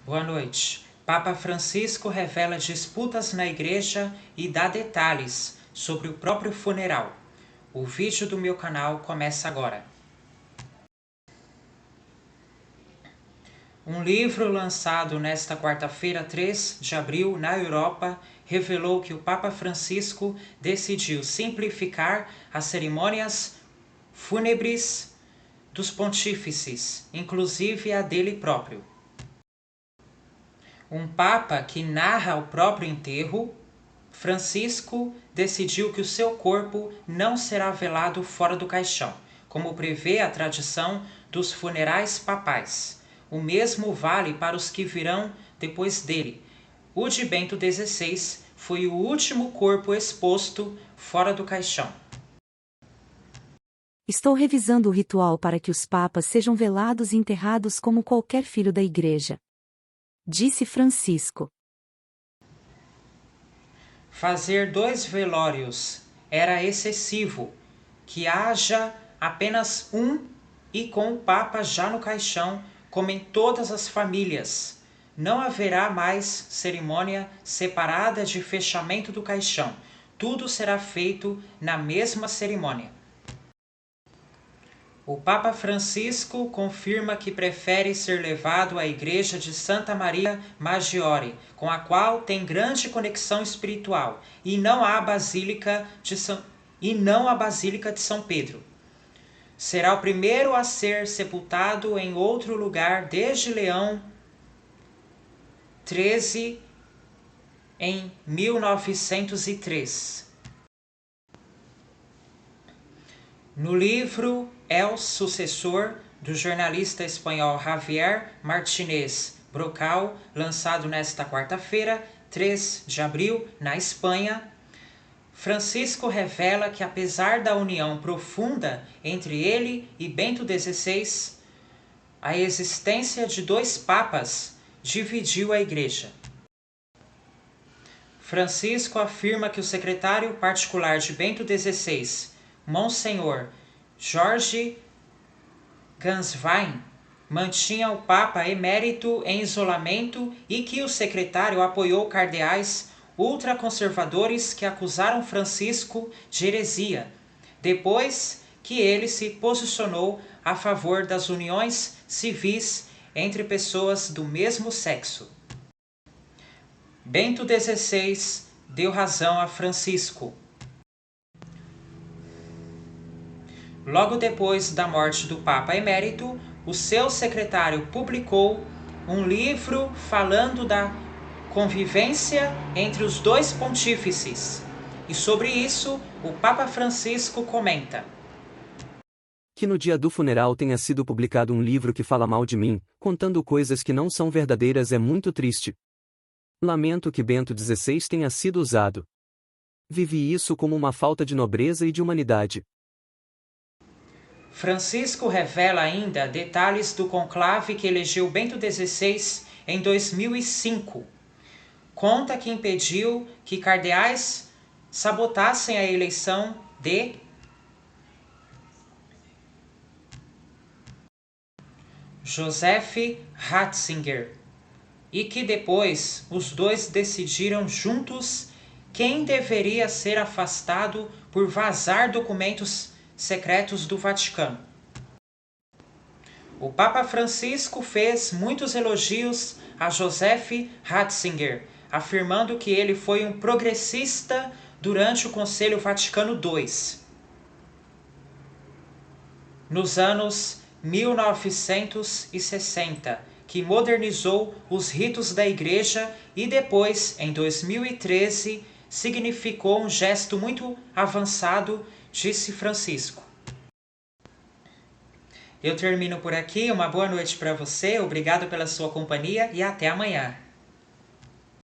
Boa noite. Papa Francisco revela disputas na igreja e dá detalhes sobre o próprio funeral. O vídeo do meu canal começa agora. Um livro lançado nesta quarta-feira, 3 de abril, na Europa, revelou que o Papa Francisco decidiu simplificar as cerimônias fúnebres dos pontífices, inclusive a dele próprio. Um Papa que narra o próprio enterro, Francisco decidiu que o seu corpo não será velado fora do caixão, como prevê a tradição dos funerais papais. O mesmo vale para os que virão depois dele. O de Bento XVI foi o último corpo exposto fora do caixão. Estou revisando o ritual para que os papas sejam velados e enterrados como qualquer filho da Igreja, disse Francisco. Fazer 2 velórios era excessivo, que haja apenas um e com o Papa já no caixão, como em todas as famílias. Não haverá mais cerimônia separada de fechamento do caixão. Tudo será feito na mesma cerimônia. O Papa Francisco confirma que prefere ser levado à igreja de Santa Maria Maggiore, com a qual tem grande conexão espiritual, e não à Basílica de São Pedro. Será o primeiro a ser sepultado em outro lugar desde Leão XIII em 1903. No livro El Sucessor, do jornalista espanhol Javier Martínez Brocal, lançado nesta quarta-feira, 3 de abril, na Espanha, Francisco revela que, apesar da união profunda entre ele e Bento XVI, a existência de 2 papas dividiu a Igreja. Francisco afirma que o secretário particular de Bento XVI, Monsenhor Jorge Ganswein, mantinha o Papa emérito em isolamento e que o secretário apoiou cardeais ultraconservadores que acusaram Francisco de heresia, depois que ele se posicionou a favor das uniões civis entre pessoas do mesmo sexo. Bento XVI deu razão a Francisco. Logo depois da morte do Papa Emérito, o seu secretário publicou um livro falando da convivência entre os 2 pontífices. E sobre isso, o Papa Francisco comenta: que no dia do funeral tenha sido publicado um livro que fala mal de mim, contando coisas que não são verdadeiras é muito triste. Lamento que Bento XVI tenha sido usado. Vivi isso como uma falta de nobreza e de humanidade. Francisco revela ainda detalhes do conclave que elegeu Bento XVI em 2005. Conta que impediu que cardeais sabotassem a eleição de Joseph Ratzinger e que depois os 2 decidiram juntos quem deveria ser afastado por vazar documentos secretos do Vaticano. O Papa Francisco fez muitos elogios a Joseph Ratzinger, afirmando que ele foi um progressista durante o Conselho Vaticano II, nos anos 1960, que modernizou os ritos da Igreja e depois, em 2013, significou um gesto muito avançado, disse Francisco. Eu termino por aqui, uma boa noite para você, obrigado pela sua companhia e até amanhã.